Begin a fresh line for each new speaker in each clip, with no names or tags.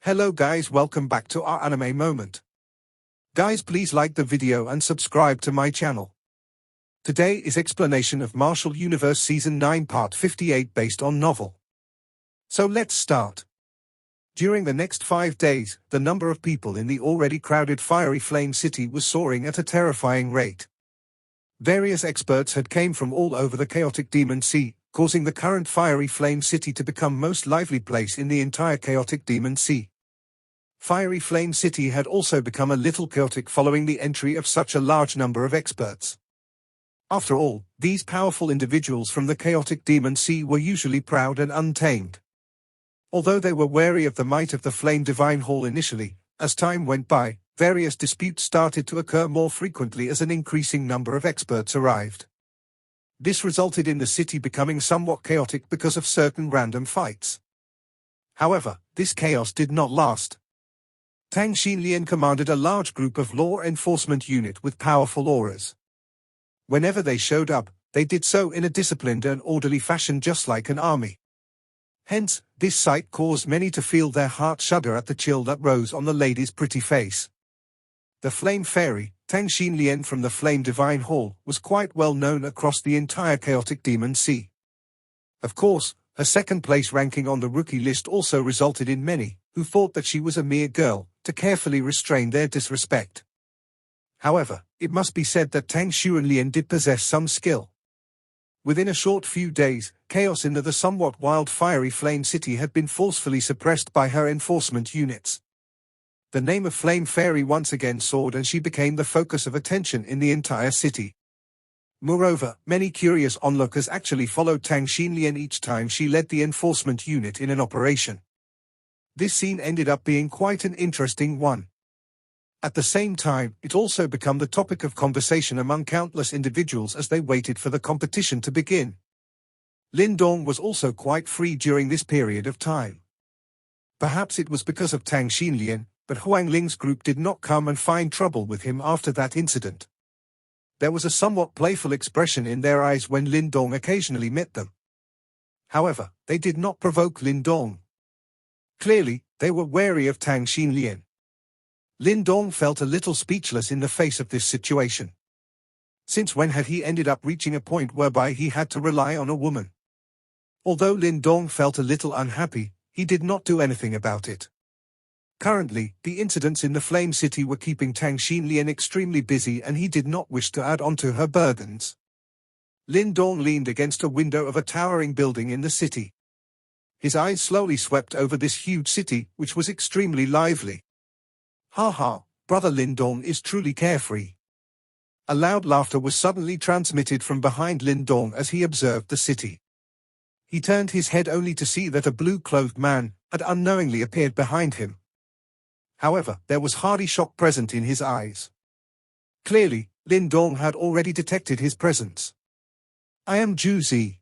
Hello guys, welcome back to our anime moment. Guys, please like the video and subscribe to my channel. Today is explanation of Martial Universe Season 9 Part 58 based on novel. So let's start. During the next 5 days, the number of people in the already crowded Fiery Flame City was soaring at a terrifying rate. Various experts had came from all over the chaotic Demon Sea, causing the current Fiery Flame City to become most lively place in the entire chaotic Demon Sea. Fiery Flame City had also become a little chaotic following the entry of such a large number of experts. After all, these powerful individuals from the chaotic Demon Sea were usually proud and untamed. Although they were wary of the might of the Flame Divine Hall initially, as time went by, various disputes started to occur more frequently as an increasing number of experts arrived. This resulted in the city becoming somewhat chaotic because of certain random fights. However, this chaos did not last. Tang Leen commanded a large group of law enforcement unit with powerful auras. Whenever they showed up, they did so in a disciplined and orderly fashion just like an army. Hence, this sight caused many to feel their heart shudder at the chill that rose on the lady's pretty face. The Flame Fairy, Tang Leen from the Flame Divine Hall, was quite well known across the entire chaotic Demon Sea. Of course, her second place ranking on the rookie list also resulted in many, who thought that she was a mere girl, to carefully restrain their disrespect. However, it must be said that Tang Leen did possess some skill. Within a short few days, chaos in the somewhat wild Fiery Flame City had been forcefully suppressed by her enforcement units. The name of Flame Fairy once again soared and she became the focus of attention in the entire city. Moreover, many curious onlookers actually followed Tang Leen each time she led the enforcement unit in an operation. This scene ended up being quite an interesting one. At the same time, it also became the topic of conversation among countless individuals as they waited for the competition to begin. Lin Dong was also quite free during this period of time. Perhaps it was because of Tang Leen, but Huang Ling's group did not come and find trouble with him after that incident. There was a somewhat playful expression in their eyes when Lin Dong occasionally met them. However, they did not provoke Lin Dong. Clearly, they were wary of Tang Leen. Lin Dong felt a little speechless in the face of this situation. Since when had he ended up reaching a point whereby he had to rely on a woman? Although Lin Dong felt a little unhappy, he did not do anything about it. Currently, the incidents in the Flame City were keeping Tang Leen extremely busy and he did not wish to add on to her burdens. Lin Dong leaned against a window of a towering building in the city. His eyes slowly swept over this huge city, which was extremely lively. Ha ha, brother Lin Dong is truly carefree. A loud laughter was suddenly transmitted from behind Lin Dong as he observed the city. He turned his head only to see that a blue-clothed man had unknowingly appeared behind him. However, there was hardy shock present in his eyes. Clearly, Lin Dong had already detected his presence. I am Zhu Zi.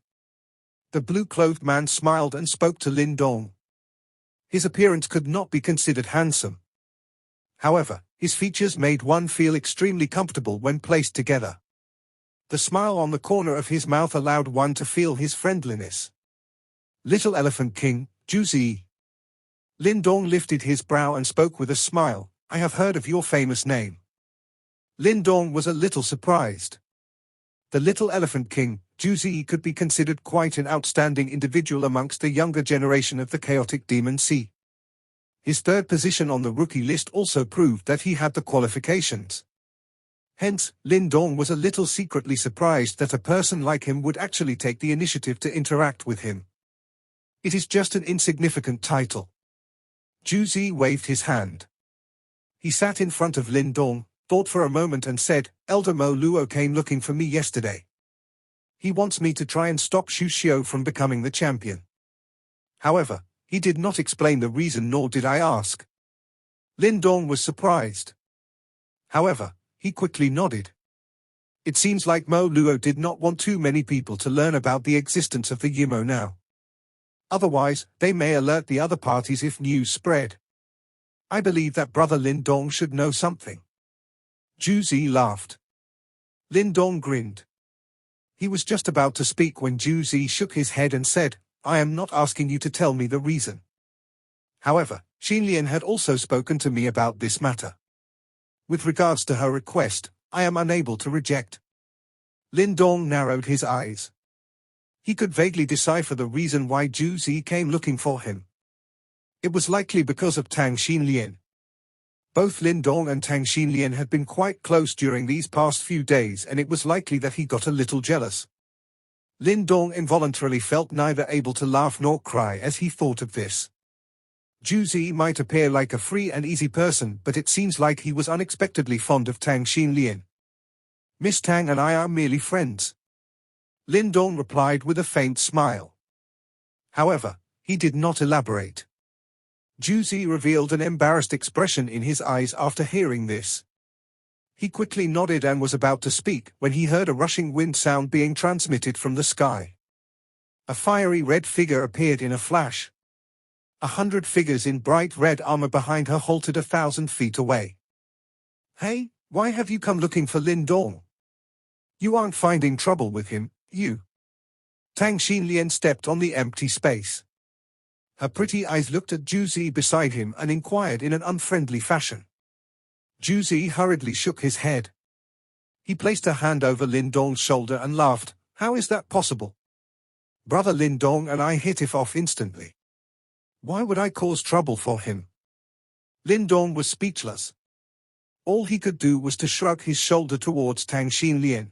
The blue-clothed man smiled and spoke to Lin Dong. His appearance could not be considered handsome. However, his features made one feel extremely comfortable when placed together. The smile on the corner of his mouth allowed one to feel his friendliness. Little Elephant King, Zhu Zi. Lin Dong lifted his brow and spoke with a smile. I have heard of your famous name. Lin Dong was a little surprised. The Little Elephant King, Zhu Zi, could be considered quite an outstanding individual amongst the younger generation of the chaotic Demon Sea. His third position on the rookie list also proved that he had the qualifications. Hence, Lin Dong was a little secretly surprised that a person like him would actually take the initiative to interact with him. It is just an insignificant title. Zhu Zi waved his hand. He sat in front of Lin Dong, thought for a moment and said, Elder Moluo came looking for me yesterday. He wants me to try and stop Xu Xiu from becoming the champion. However, he did not explain the reason nor did I ask. Lin Dong was surprised. However, he quickly nodded. It seems like Moluo did not want too many people to learn about the existence of the Yimo now. Otherwise, they may alert the other parties if news spread. I believe that brother Lin Dong should know something. Zhu Zi laughed. Lin Dong grinned. He was just about to speak when Zhu Zi shook his head and said, I am not asking you to tell me the reason. However, Lien had also spoken to me about this matter. With regards to her request, I am unable to reject. Lin Dong narrowed his eyes. He could vaguely decipher the reason why Zhu Zi came looking for him. It was likely because of Tang Leen. Both Lin Dong and Tang Leen had been quite close during these past few days, and it was likely that he got a little jealous. Lin Dong involuntarily felt neither able to laugh nor cry as he thought of this. Zhu Zi might appear like a free and easy person, but it seems like he was unexpectedly fond of Tang Leen. Miss Tang and I are merely friends. Lin Dong replied with a faint smile. However, he did not elaborate. Zhu Zi revealed an embarrassed expression in his eyes after hearing this. He quickly nodded and was about to speak when he heard a rushing wind sound being transmitted from the sky. A fiery red figure appeared in a flash. 100 figures in bright red armor behind her halted 1,000 feet away. Hey, why have you come looking for Lin Dong? You aren't finding trouble with him, you? Tang Leen stepped on the empty space. Her pretty eyes looked at Zhu Zi beside him and inquired in an unfriendly fashion. Zhu Zi hurriedly shook his head. He placed a hand over Lin Dong's shoulder and laughed. How is that possible? Brother Lin Dong and I hit it off instantly. Why would I cause trouble for him? Lin Dong was speechless. All he could do was to shrug his shoulder towards Tang Leen.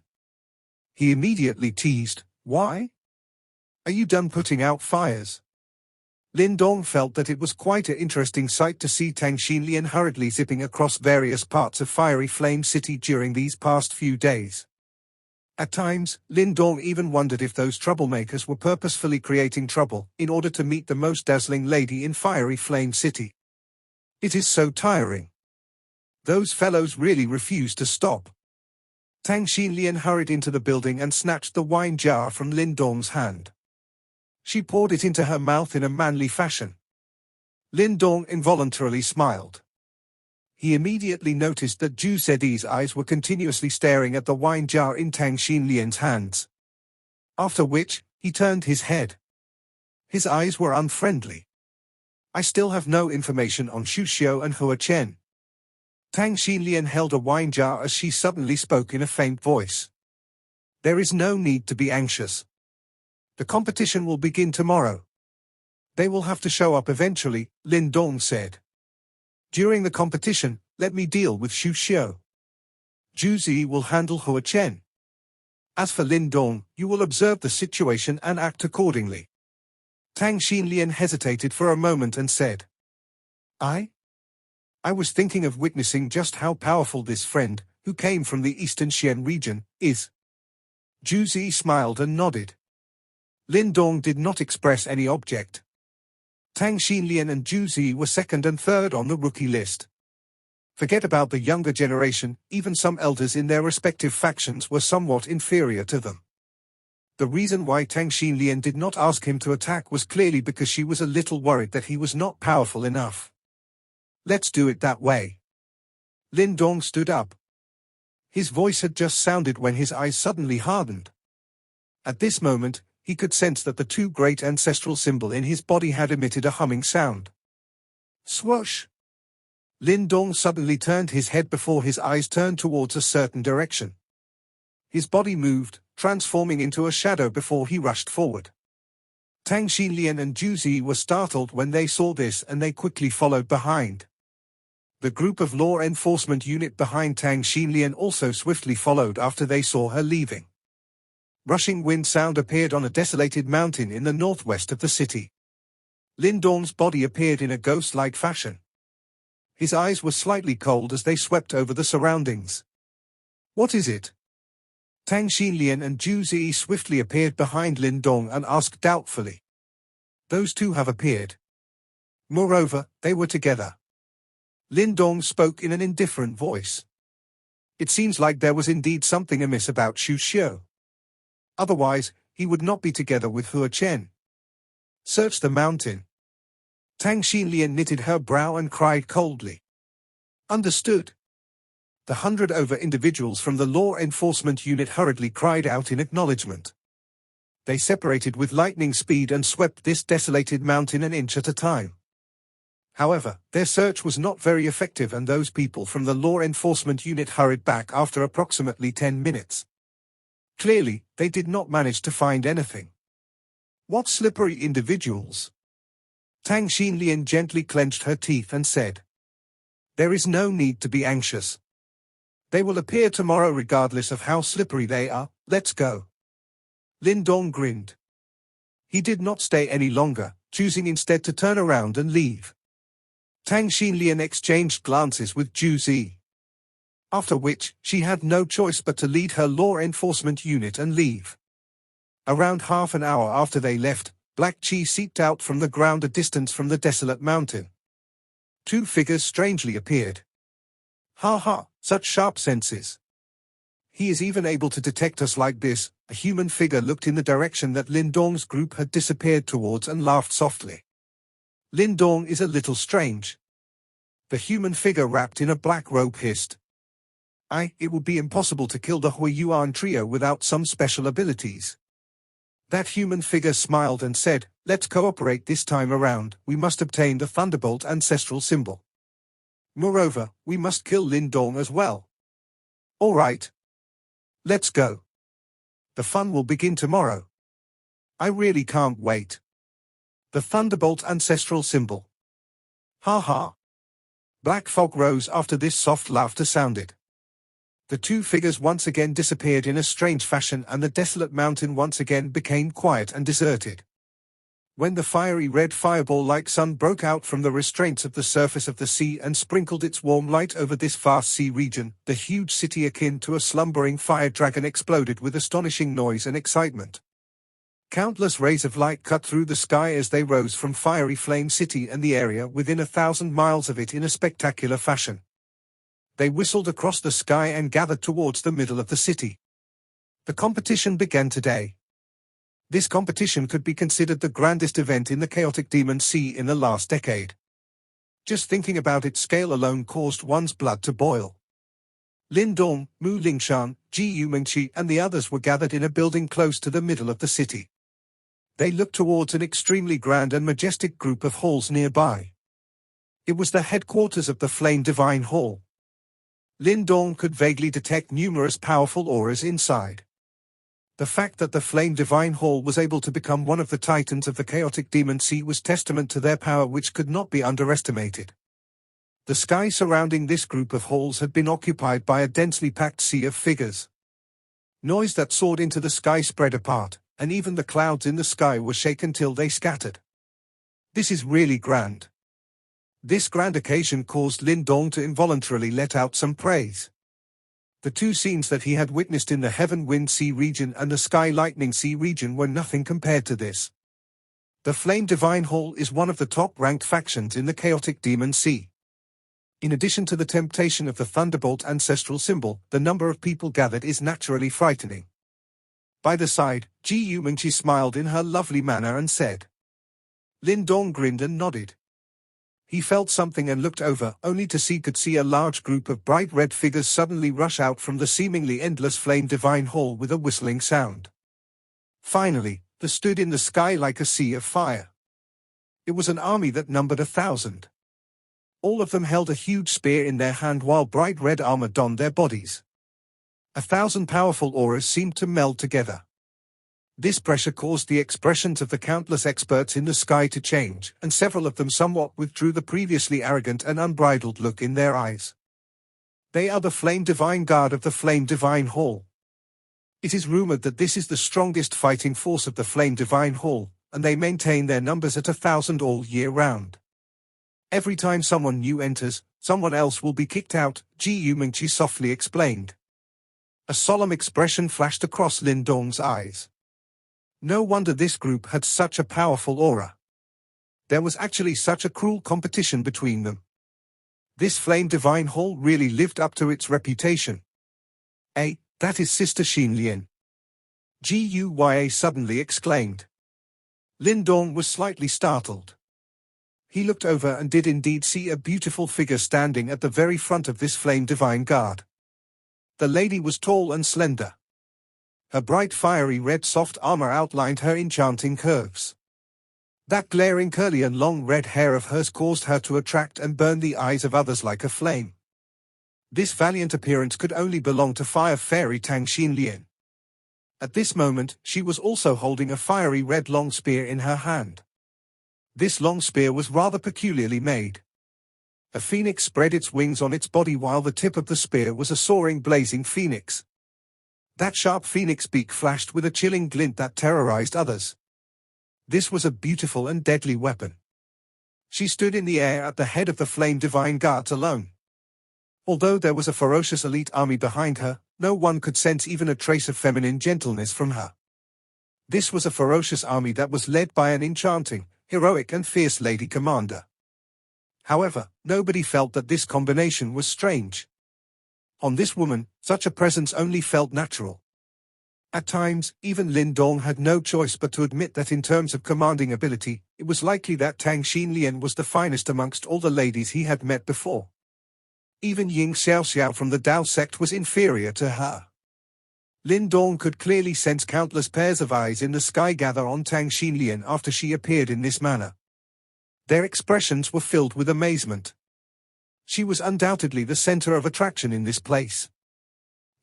He immediately teased, Why? Are you done putting out fires? Lin Dong felt that it was quite an interesting sight to see Tang Leen hurriedly zipping across various parts of Fiery Flame City during these past few days. At times, Lin Dong even wondered if those troublemakers were purposefully creating trouble in order to meet the most dazzling lady in Fiery Flame City. It is so tiring. Those fellows really refuse to stop. Tang Leen hurried into the building and snatched the wine jar from Lin Dong's hand. She poured it into her mouth in a manly fashion. Lin Dong involuntarily smiled. He immediately noticed that Zhu Zi's eyes were continuously staring at the wine jar in Tang Leen's hands. After which, he turned his head. His eyes were unfriendly. I still have no information on Xu Xiu and Hua Chen. Tang Leen held a wine jar as she suddenly spoke in a faint voice. There is no need to be anxious. The competition will begin tomorrow. They will have to show up eventually, Lin Dong said. During the competition, let me deal with Xu Xiu. Zhu Zi will handle Hua Chen. As for Lin Dong, you will observe the situation and act accordingly. Tang Leen hesitated for a moment and said, I was thinking of witnessing just how powerful this friend, who came from the Eastern Xian region, is. Zhu Zi smiled and nodded. Lin Dong did not express any object. Tang Leen and Zhu Zi were second and third on the rookie list. Forget about the younger generation, even some elders in their respective factions were somewhat inferior to them. The reason why Tang Leen did not ask him to attack was clearly because she was a little worried that he was not powerful enough. Let's do it that way. Lin Dong stood up. His voice had just sounded when his eyes suddenly hardened. At this moment, he could sense that the two great ancestral symbol in his body had emitted a humming sound. Swoosh! Lin Dong suddenly turned his head before his eyes turned towards a certain direction. His body moved, transforming into a shadow before he rushed forward. Tang Leen and Zhu Zi were startled when they saw this and they quickly followed behind. The group of law enforcement unit behind Tang Leen also swiftly followed after they saw her leaving. Rushing wind sound appeared on a desolated mountain in the northwest of the city. Lin Dong's body appeared in a ghost-like fashion. His eyes were slightly cold as they swept over the surroundings. What is it? Tang Leen and Zhu Zi swiftly appeared behind Lin Dong and asked doubtfully. Those two have appeared. Moreover, they were together. Lin Dong spoke in an indifferent voice. It seems like there was indeed something amiss about Xu Xiu. Otherwise, he would not be together with Hua Chen. Search the mountain. Tang Leen knitted her brow and cried coldly. Understood. The 100 over individuals from the law enforcement unit hurriedly cried out in acknowledgement. They separated with lightning speed and swept this desolated mountain an inch at a time. However, their search was not very effective and those people from the law enforcement unit hurried back after approximately 10 minutes. Clearly, they did not manage to find anything. What slippery individuals! Tang Leen gently clenched her teeth and said, "There is no need to be anxious. They will appear tomorrow regardless of how slippery they are. Let's go." Lin Dong grinned. He did not stay any longer, choosing instead to turn around and leave. Tang Leen exchanged glances with Zhu Zi. After which, she had no choice but to lead her law enforcement unit and leave. Around half an hour after they left, Black Chi seeped out from the ground a distance from the desolate mountain. Two figures strangely appeared. "Ha ha, such sharp senses. He is even able to detect us like this." A human figure looked in the direction that Lin Dong's group had disappeared towards and laughed softly. "Lin Dong is a little strange." The human figure wrapped in a black robe hissed. It would be impossible to kill the Huiyuan trio without some special abilities." That human figure smiled and said, "Let's cooperate this time around. We must obtain the Thunderbolt ancestral symbol. Moreover, we must kill Lin Dong as well." "All right. Let's go. The fun will begin tomorrow. I really can't wait. The Thunderbolt ancestral symbol." "Ha ha." Black fog rose after this soft laughter sounded. The two figures once again disappeared in a strange fashion and the desolate mountain once again became quiet and deserted. When the fiery red fireball-like sun broke out from the restraints of the surface of the sea and sprinkled its warm light over this vast sea region, the huge city akin to a slumbering fire dragon exploded with astonishing noise and excitement. Countless rays of light cut through the sky as they rose from Fiery Flame City and the area within 1,000 miles of it in a spectacular fashion. They whistled across the sky and gathered towards the middle of the city. The competition began today. This competition could be considered the grandest event in the chaotic demon sea in the last decade. Just thinking about its scale alone caused one's blood to boil. Lin Dong, Mu Lingshan, Ji Yumengqi and the others were gathered in a building close to the middle of the city. They looked towards an extremely grand and majestic group of halls nearby. It was the headquarters of the Flame Divine Hall. Lin Dong could vaguely detect numerous powerful auras inside. The fact that the Flame Divine Hall was able to become one of the titans of the chaotic demon sea was testament to their power which could not be underestimated. The sky surrounding this group of halls had been occupied by a densely packed sea of figures. Noise that soared into the sky spread apart, and even the clouds in the sky were shaken till they scattered. This is really grand. This grand occasion caused Lin Dong to involuntarily let out some praise. The two scenes that he had witnessed in the Heaven Wind Sea region and the Sky Lightning Sea region were nothing compared to this. The Flame Divine Hall is one of the top-ranked factions in the chaotic demon sea. In addition to the temptation of the Thunderbolt ancestral symbol, the number of people gathered is naturally frightening. By the side, Ji Yumengqi smiled in her lovely manner and said. Lin Dong grinned and nodded. He felt something and looked over, only to see a large group of bright red figures suddenly rush out from the seemingly endless Flame Divine Hall with a whistling sound. Finally, they stood in the sky like a sea of fire. It was an army that numbered 1,000. All of them held a huge spear in their hand while bright red armor donned their bodies. 1,000 powerful auras seemed to meld together. This pressure caused the expressions of the countless experts in the sky to change, and several of them somewhat withdrew the previously arrogant and unbridled look in their eyes. They are the Flame Divine Guard of the Flame Divine Hall. It is rumored that this is the strongest fighting force of the Flame Divine Hall, and they maintain their numbers at 1,000 all year round. Every time someone new enters, someone else will be kicked out, Ji Yumengqi softly explained. A solemn expression flashed across Lin Dong's eyes. No wonder this group had such a powerful aura. There was actually such a cruel competition between them. This Flame Divine Hall really lived up to its reputation. That is Sister Xin Lian. Guya suddenly exclaimed. Lin Dong was slightly startled. He looked over and did indeed see a beautiful figure standing at the very front of this Flame Divine Guard. The lady was tall and slender. Her bright fiery red soft armor outlined her enchanting curves. That glaring curly and long red hair of hers caused her to attract and burn the eyes of others like a flame. This valiant appearance could only belong to fire fairy Tang Leen. At this moment, she was also holding a fiery red long spear in her hand. This long spear was rather peculiarly made. A phoenix spread its wings on its body while the tip of the spear was a soaring blazing phoenix. That sharp phoenix beak flashed with a chilling glint that terrorized others. This was a beautiful and deadly weapon. She stood in the air at the head of the Flame Divine Guards alone. Although there was a ferocious elite army behind her, no one could sense even a trace of feminine gentleness from her. This was a ferocious army that was led by an enchanting, heroic and fierce lady commander. However, nobody felt that this combination was strange. On this woman, such a presence only felt natural. At times, even Lin Dong had no choice but to admit that in terms of commanding ability, it was likely that Tang Leen was the finest amongst all the ladies he had met before. Even Ying Xiaoxiao from the Dao sect was inferior to her. Lin Dong could clearly sense countless pairs of eyes in the sky gather on Tang Leen after she appeared in this manner. Their expressions were filled with amazement. She was undoubtedly the center of attraction in this place.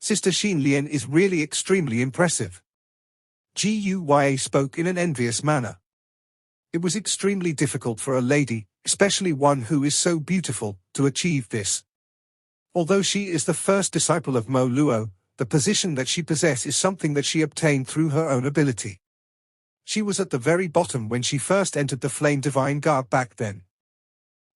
Sister Leen is really extremely impressive. Guya spoke in an envious manner. It was extremely difficult for a lady, especially one who is so beautiful, to achieve this. Although she is the first disciple of Moluo, the position that she possesses is something that she obtained through her own ability. She was at the very bottom when she first entered the Flame Divine Guard back then.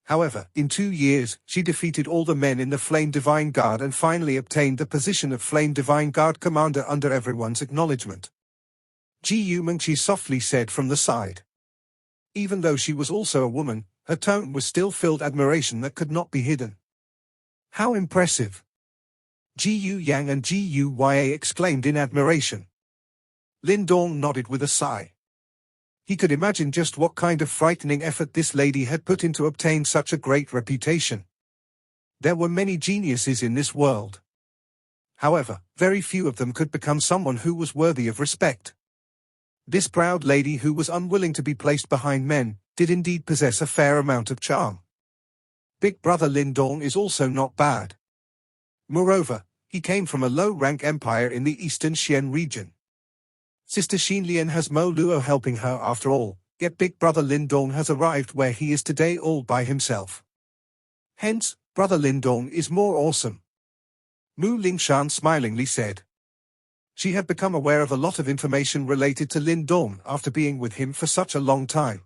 However, in 2 years, she defeated all the men in the Flame Divine Guard and finally obtained the position of Flame Divine Guard Commander under everyone's acknowledgement. Yu Mengqi softly said from the side. Even though she was also a woman, her tone was still filled admiration that could not be hidden. How impressive! Yu Yang and Guya exclaimed in admiration. Lin Dong nodded with a sigh. He could imagine just what kind of frightening effort this lady had put in to obtain such a great reputation. There were many geniuses in this world. However, very few of them could become someone who was worthy of respect. This proud lady who was unwilling to be placed behind men, did indeed possess a fair amount of charm. Big brother Lin Dong is also not bad. Moreover, he came from a low-rank empire in the eastern Xian region. Sister Leen has Moluo helping her after all, yet big brother Lin Dong has arrived where he is today all by himself. Hence, brother Lin Dong is more awesome. Mu Lingshan smilingly said. She had become aware of a lot of information related to Lin Dong after being with him for such a long time.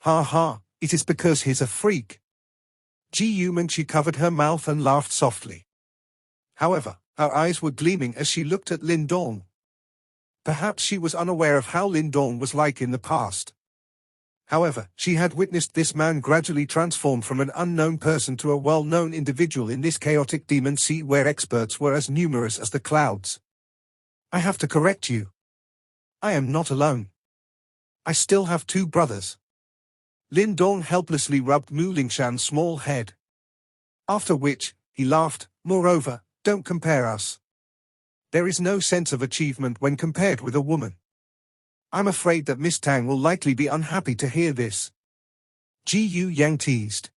Ha ha, it is because he's a freak. Yu Mengqi covered her mouth and laughed softly. However, her eyes were gleaming as she looked at Lin Dong. Perhaps she was unaware of how Lin Dong was like in the past. However, she had witnessed this man gradually transform from an unknown person to a well-known individual in this chaotic demon sea where experts were as numerous as the clouds. I have to correct you. I am not alone. I still have 2 brothers. Lin Dong helplessly rubbed Mu Lingshan's small head. After which, he laughed. Moreover, don't compare us. There is no sense of achievement when compared with a woman. I'm afraid that Miss Tang will likely be unhappy to hear this. Yu Yang teased.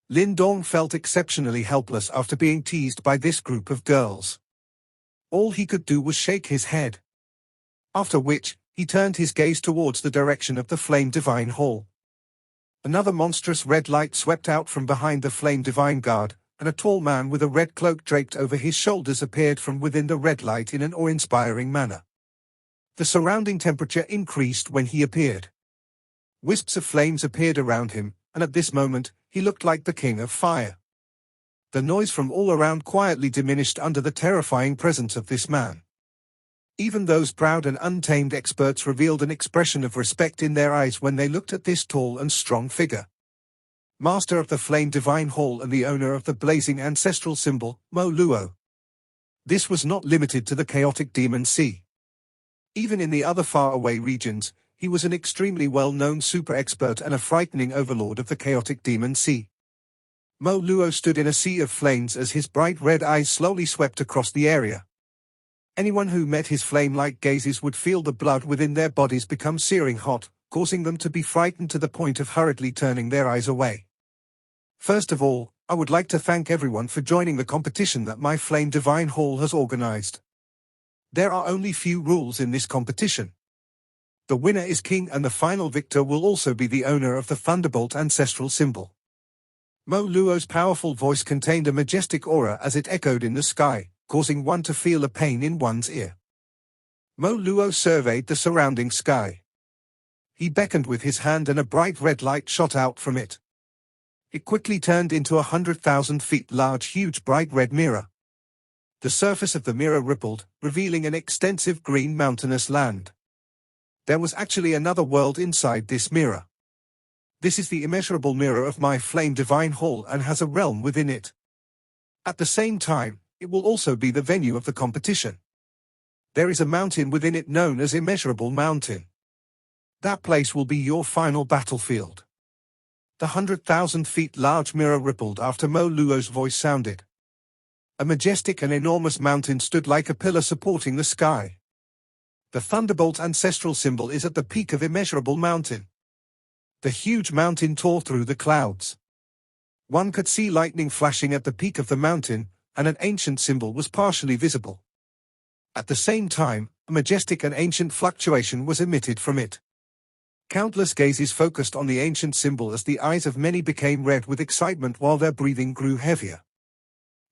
Lin Dong felt exceptionally helpless after being teased by this group of girls. All he could do was shake his head. After which, he turned his gaze towards the direction of the Flame Divine Hall. Another monstrous red light swept out from behind the Flame Divine Guard, and a tall man with a red cloak draped over his shoulders appeared from within the red light in an awe-inspiring manner. The surrounding temperature increased when he appeared. Wisps of flames appeared around him, and at this moment, he looked like the King of Fire. The noise from all around quietly diminished under the terrifying presence of this man. Even those proud and untamed experts revealed an expression of respect in their eyes when they looked at this tall and strong figure. Master of the Flame Divine Hall and the owner of the blazing ancestral symbol, Moluo. This was not limited to the chaotic demon sea. Even in the other faraway regions, he was an extremely well-known super expert and a frightening overlord of the chaotic demon sea. Moluo stood in a sea of flames as his bright red eyes slowly swept across the area. Anyone who met his flame-like gazes would feel the blood within their bodies become searing hot, causing them to be frightened to the point of hurriedly turning their eyes away. First of all, I would like to thank everyone for joining the competition that my Flame Divine Hall has organized. There are only few rules in this competition. The winner is king and the final victor will also be the owner of the Thunderbolt ancestral symbol. Moluo's powerful voice contained a majestic aura as it echoed in the sky, causing one to feel a pain in one's ear. Moluo surveyed the surrounding sky. He beckoned with his hand and a bright red light shot out from it. It quickly turned into 100,000 feet large huge bright red mirror. The surface of the mirror rippled, revealing an extensive green mountainous land. There was actually another world inside this mirror. This is the immeasurable mirror of my Flame Divine Hall and has a realm within it. At the same time, it will also be the venue of the competition. There is a mountain within it known as Immeasurable Mountain. That place will be your final battlefield. The 100,000 feet large mirror rippled after Moluo's voice sounded. A majestic and enormous mountain stood like a pillar supporting the sky. The Thunderbolt ancestral symbol is at the peak of Immeasurable Mountain. The huge mountain tore through the clouds. One could see lightning flashing at the peak of the mountain, and an ancient symbol was partially visible. At the same time, a majestic and ancient fluctuation was emitted from it. Countless gazes focused on the ancient symbol as the eyes of many became red with excitement while their breathing grew heavier.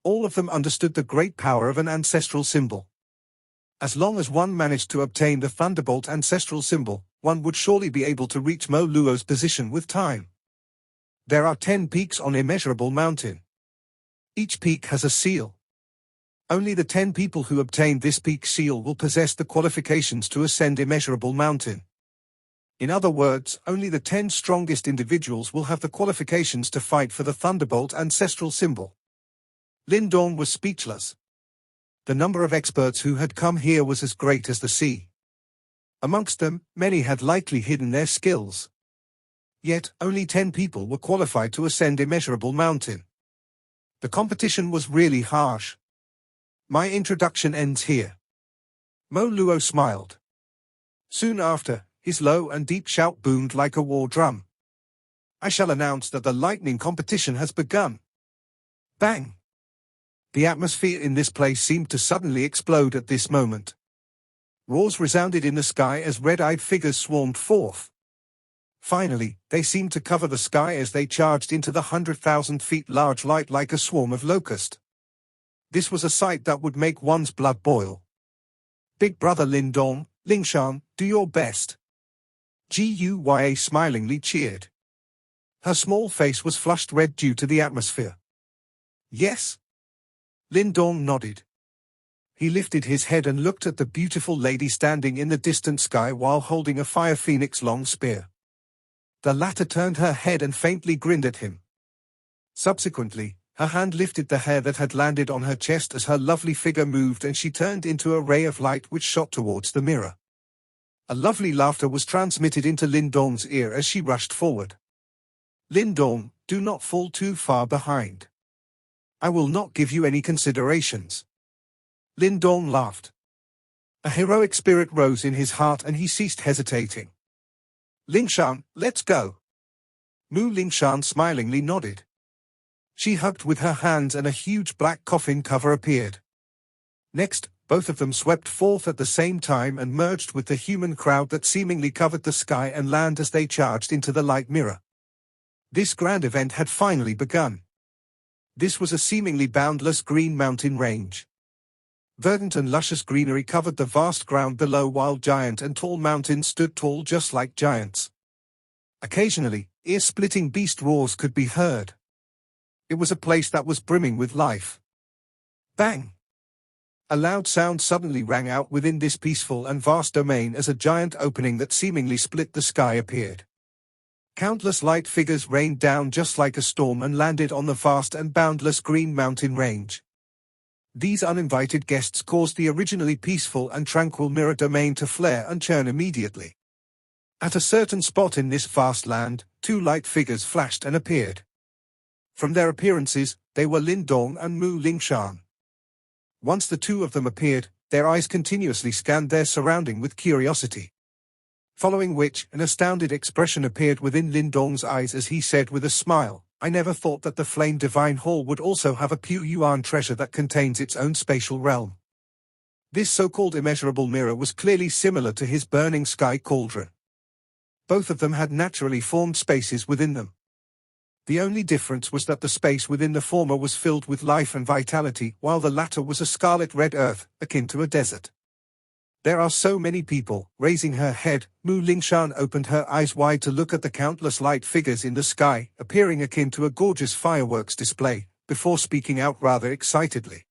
All of them understood the great power of an ancestral symbol. As long as one managed to obtain the Thunderbolt ancestral symbol, one would surely be able to reach Moluo's position with time. There are 10 peaks on Immeasurable Mountain. Each peak has a seal. Only the 10 people who obtained this peak seal will possess the qualifications to ascend Immeasurable Mountain. In other words, only the 10 strongest individuals will have the qualifications to fight for the Thunderbolt ancestral symbol. Lin Dong was speechless. The number of experts who had come here was as great as the sea. Amongst them, many had likely hidden their skills. Yet, only 10 people were qualified to ascend Immeasurable Mountain. The competition was really harsh. My introduction ends here. Moluo smiled. Soon after, his low and deep shout boomed like a war drum. I shall announce that the lightning competition has begun. Bang! The atmosphere in this place seemed to suddenly explode at this moment. Roars resounded in the sky as red-eyed figures swarmed forth. Finally, they seemed to cover the sky as they charged into the 100,000 feet large light like a swarm of locusts. This was a sight that would make one's blood boil. Big brother Lin Dong, Lingshan, do your best. Guya smilingly cheered. Her small face was flushed red due to the atmosphere. Yes? Lin Dong nodded. He lifted his head and looked at the beautiful lady standing in the distant sky while holding a fire phoenix long spear. The latter turned her head and faintly grinned at him. Subsequently, her hand lifted the hair that had landed on her chest as her lovely figure moved and she turned into a ray of light which shot towards the mirror. A lovely laughter was transmitted into Lin Dong's ear as she rushed forward. Lin Dong, do not fall too far behind. I will not give you any considerations. Lin Dong laughed. A heroic spirit rose in his heart and he ceased hesitating. Lingshan, let's go. Mu Lingshan smilingly nodded. She hugged with her hands and a huge black coffin cover appeared. Next, both of them swept forth at the same time and merged with the human crowd that seemingly covered the sky and land as they charged into the light mirror. This grand event had finally begun. This was a seemingly boundless green mountain range. Verdant and luscious greenery covered the vast ground below while giant and tall mountains stood tall just like giants. Occasionally, ear-splitting beast roars could be heard. It was a place that was brimming with life. Bang! A loud sound suddenly rang out within this peaceful and vast domain as a giant opening that seemingly split the sky appeared. Countless light figures rained down just like a storm and landed on the vast and boundless green mountain range. These uninvited guests caused the originally peaceful and tranquil mirror domain to flare and churn immediately. At a certain spot in this vast land, 2 light figures flashed and appeared. From their appearances, they were Lin Dong and Mu Lingshan. Once the 2 of them appeared, their eyes continuously scanned their surrounding with curiosity. Following which, an astounded expression appeared within Lin Dong's eyes as he said with a smile, "I never thought that the Flame Divine Hall would also have a pure yuan treasure that contains its own spatial realm." This so-called immeasurable mirror was clearly similar to his burning sky cauldron. Both of them had naturally formed spaces within them. The only difference was that the space within the former was filled with life and vitality, while the latter was a scarlet-red earth, akin to a desert. "There are so many people." Raising her head, Mu Lingshan opened her eyes wide to look at the countless light figures in the sky, appearing akin to a gorgeous fireworks display, before speaking out rather excitedly.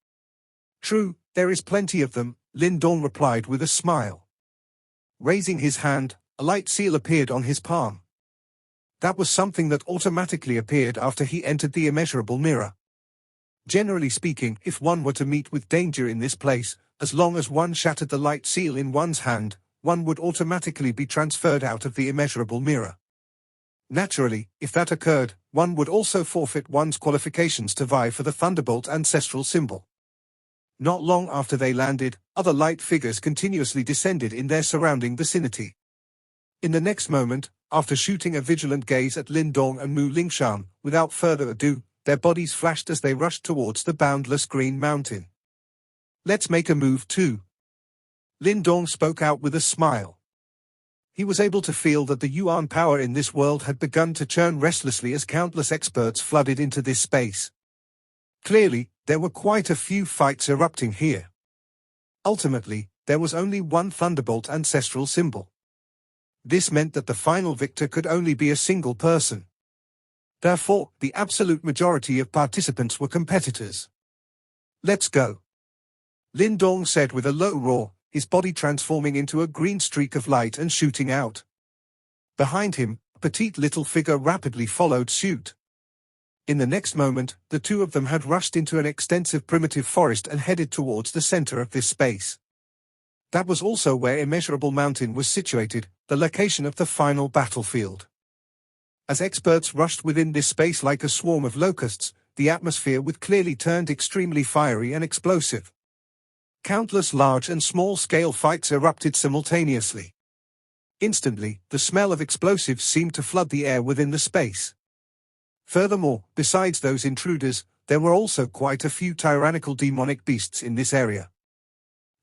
"True, there is plenty of them," Lin Dong replied with a smile. Raising his hand, a light seal appeared on his palm. That was something that automatically appeared after he entered the immeasurable mirror. Generally speaking, if one were to meet with danger in this place, as long as one shattered the light seal in one's hand, one would automatically be transferred out of the immeasurable mirror. Naturally, if that occurred, one would also forfeit one's qualifications to vie for the Thunderbolt ancestral symbol. Not long after they landed, other light figures continuously descended in their surrounding vicinity. In the next moment, after shooting a vigilant gaze at Lin Dong and Mu Lingshan, without further ado, their bodies flashed as they rushed towards the boundless green mountain. "Let's make a move too." Lin Dong spoke out with a smile. He was able to feel that the yuan power in this world had begun to churn restlessly as countless experts flooded into this space. Clearly, there were quite a few fights erupting here. Ultimately, there was only one Thunderbolt ancestral symbol. This meant that the final victor could only be a single person. Therefore, the absolute majority of participants were competitors. "Let's go," Lin Dong said with a low roar, his body transforming into a green streak of light and shooting out. Behind him, a petite little figure rapidly followed suit. In the next moment, the two of them had rushed into an extensive primitive forest and headed towards the center of this space. That was also where Immeasurable Mountain was situated, the location of the final battlefield. As experts rushed within this space like a swarm of locusts, the atmosphere was clearly turned extremely fiery and explosive. Countless large and small-scale fights erupted simultaneously. Instantly, the smell of explosives seemed to flood the air within the space. Furthermore, besides those intruders, there were also quite a few tyrannical demonic beasts in this area.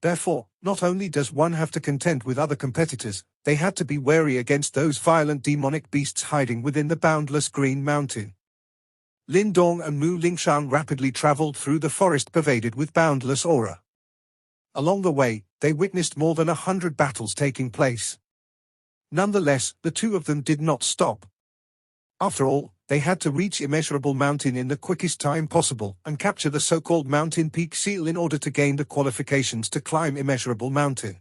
Therefore, not only does one have to contend with other competitors, they had to be wary against those violent demonic beasts hiding within the boundless green mountain. Lin Dong and Mu Lingshan rapidly traveled through the forest pervaded with boundless aura. Along the way, they witnessed more than 100 battles taking place. Nonetheless, the two of them did not stop. After all, they had to reach Immeasurable Mountain in the quickest time possible and capture the so-called Mountain Peak Seal in order to gain the qualifications to climb Immeasurable Mountain.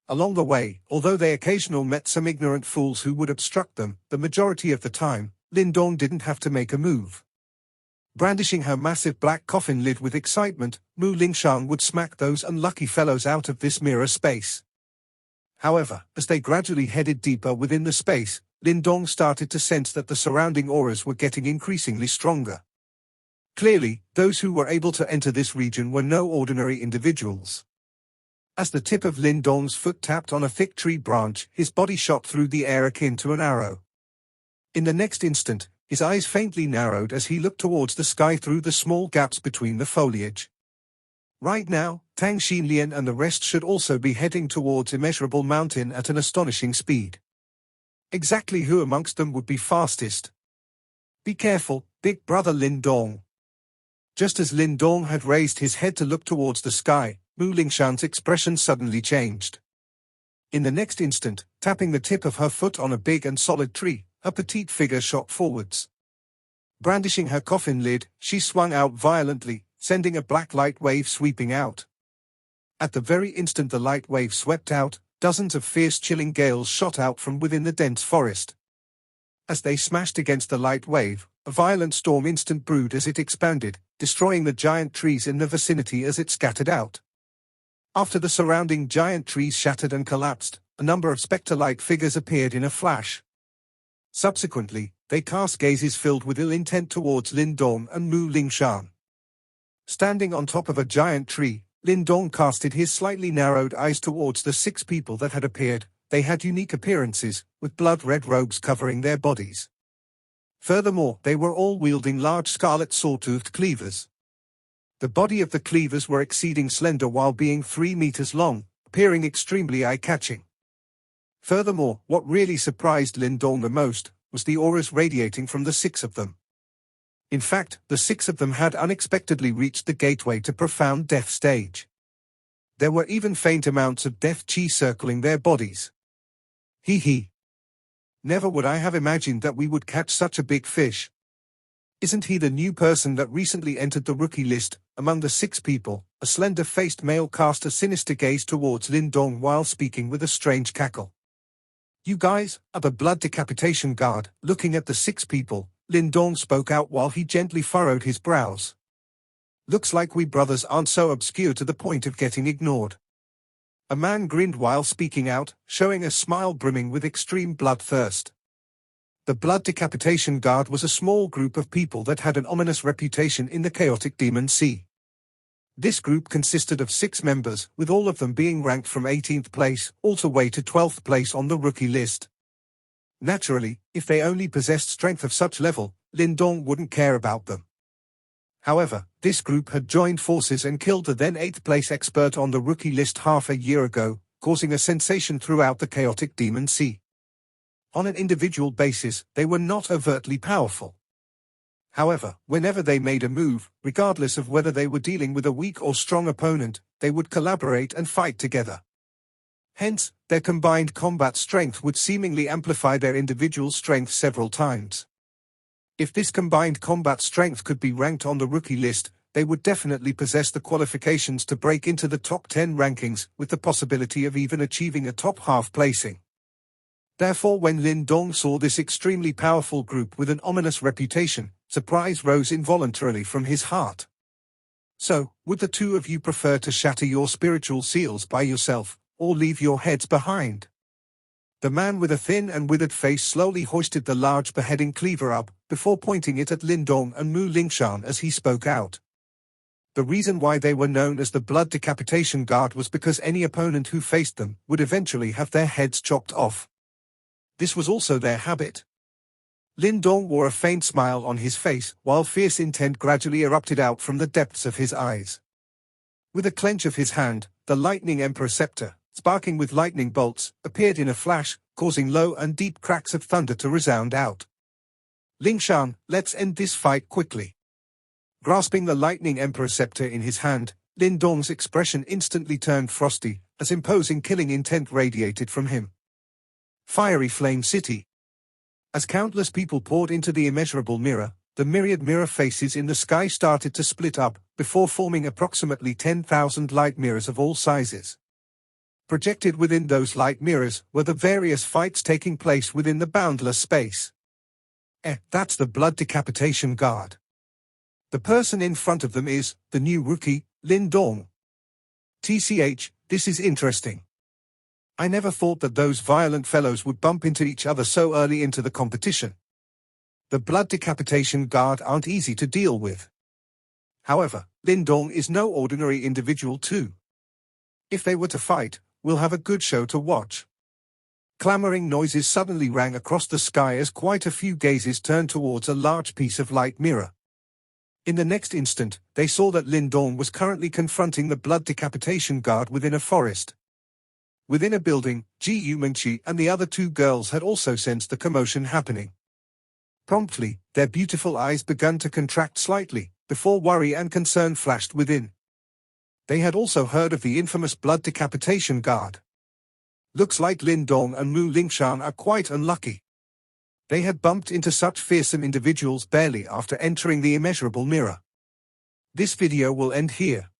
Along the way, although they occasionally met some ignorant fools who would obstruct them, the majority of the time, Lin Dong didn't have to make a move. Brandishing her massive black coffin lid with excitement, Mu Lingshan would smack those unlucky fellows out of this mirror space. However, as they gradually headed deeper within the space, Lin Dong started to sense that the surrounding auras were getting increasingly stronger. Clearly, those who were able to enter this region were no ordinary individuals. As the tip of Lin Dong's foot tapped on a thick tree branch, his body shot through the air akin to an arrow. In the next instant, his eyes faintly narrowed as he looked towards the sky through the small gaps between the foliage. Right now, Tang Leen and the rest should also be heading towards Immeasurable Mountain at an astonishing speed. Exactly who amongst them would be fastest? Be careful, big brother Lin Dong. Just as Lin Dong had raised his head to look towards the sky, Mu Lingshan's expression suddenly changed. In the next instant, tapping the tip of her foot on a big and solid tree, a petite figure shot forwards. Brandishing her coffin lid, she swung out violently, sending a black light wave sweeping out. At the very instant the light wave swept out, dozens of fierce chilling gales shot out from within the dense forest. As they smashed against the light wave, a violent storm instant brewed as it expanded, destroying the giant trees in the vicinity as it scattered out. After the surrounding giant trees shattered and collapsed, a number of spectre-like figures appeared in a flash. Subsequently, they cast gazes filled with ill intent towards Lin Dong and Mu Lingshan. Standing on top of a giant tree, Lin Dong casted his slightly narrowed eyes towards the 6 people that had appeared, They had unique appearances, with blood-red robes covering their bodies. Furthermore, they were all wielding large scarlet saw-toothed cleavers. The body of the cleavers were exceeding slender while being 3 meters long, appearing extremely eye-catching. Furthermore, what really surprised Lin Dong the most was the auras radiating from the 6 of them. In fact, the 6 of them had unexpectedly reached the gateway to profound death stage. There were even faint amounts of death chi circling their bodies. Hee hee. Never would I have imagined that we would catch such a big fish. Isn't he the new person that recently entered the rookie list? Among the 6 people, a slender-faced male cast a sinister gaze towards Lin Dong while speaking with a strange cackle. You guys are the blood decapitation guard. Looking at the 6 people, Lin Dong spoke out while he gently furrowed his brows. Looks like we brothers aren't so obscure to the point of getting ignored. A man grinned while speaking out, showing a smile brimming with extreme bloodthirst. The Blood Decapitation Guard was a small group of people that had an ominous reputation in the chaotic Demon Sea. This group consisted of 6 members, with all of them being ranked from 18th place all the way to 12th place on the rookie list. Naturally, if they only possessed strength of such level, Lin Dong wouldn't care about them. However, this group had joined forces and killed the then 8th place expert on the rookie list half a year ago, causing a sensation throughout the chaotic Demon Sea. On an individual basis, they were not overtly powerful. However, whenever they made a move, regardless of whether they were dealing with a weak or strong opponent, they would collaborate and fight together. Hence, their combined combat strength would seemingly amplify their individual strength several times. If this combined combat strength could be ranked on the rookie list, they would definitely possess the qualifications to break into the top 10 rankings, with the possibility of even achieving a top half placing. Therefore, when Lin Dong saw this extremely powerful group with an ominous reputation, surprise rose involuntarily from his heart. So, would the 2 of you prefer to shatter your spiritual seals by yourself, or leave your heads behind? The man with a thin and withered face slowly hoisted the large beheading cleaver up, before pointing it at Lin Dong and Mu Lingshan as he spoke out. The reason why they were known as the Blood Decapitation Guard was because any opponent who faced them would eventually have their heads chopped off. This was also their habit. Lin Dong wore a faint smile on his face, while fierce intent gradually erupted out from the depths of his eyes. With a clench of his hand, the Lightning Emperor scepter, sparking with lightning bolts, appeared in a flash, causing low and deep cracks of thunder to resound out. Lingshan, let's end this fight quickly. Grasping the Lightning Emperor scepter in his hand, Lin Dong's expression instantly turned frosty, as imposing killing intent radiated from him. Fiery Flame City. As countless people poured into the immeasurable mirror, the myriad mirror faces in the sky started to split up, before forming approximately 10,000 light mirrors of all sizes. Projected within those light mirrors were the various fights taking place within the boundless space. That's the Blood Decapitation Guard. The person in front of them is the new rookie, Lin Dong. TCH, this is interesting. I never thought that those violent fellows would bump into each other so early into the competition. The Blood Decapitation Guard aren't easy to deal with. However, Lin Dong is no ordinary individual too. If they were to fight, we'll have a good show to watch. Clamoring noises suddenly rang across the sky as quite a few gazes turned towards a large piece of light mirror. In the next instant, they saw that Lin Dong was currently confronting the Blood Decapitation Guard within a forest. Within a building, Ji Yumenqi and the other 2 girls had also sensed the commotion happening. Promptly, their beautiful eyes began to contract slightly, before worry and concern flashed within. They had also heard of the infamous Blood Decapitation Guard. Looks like Lin Dong and Mu Lingshan are quite unlucky. They had bumped into such fearsome individuals barely after entering the immeasurable mirror. This video will end here.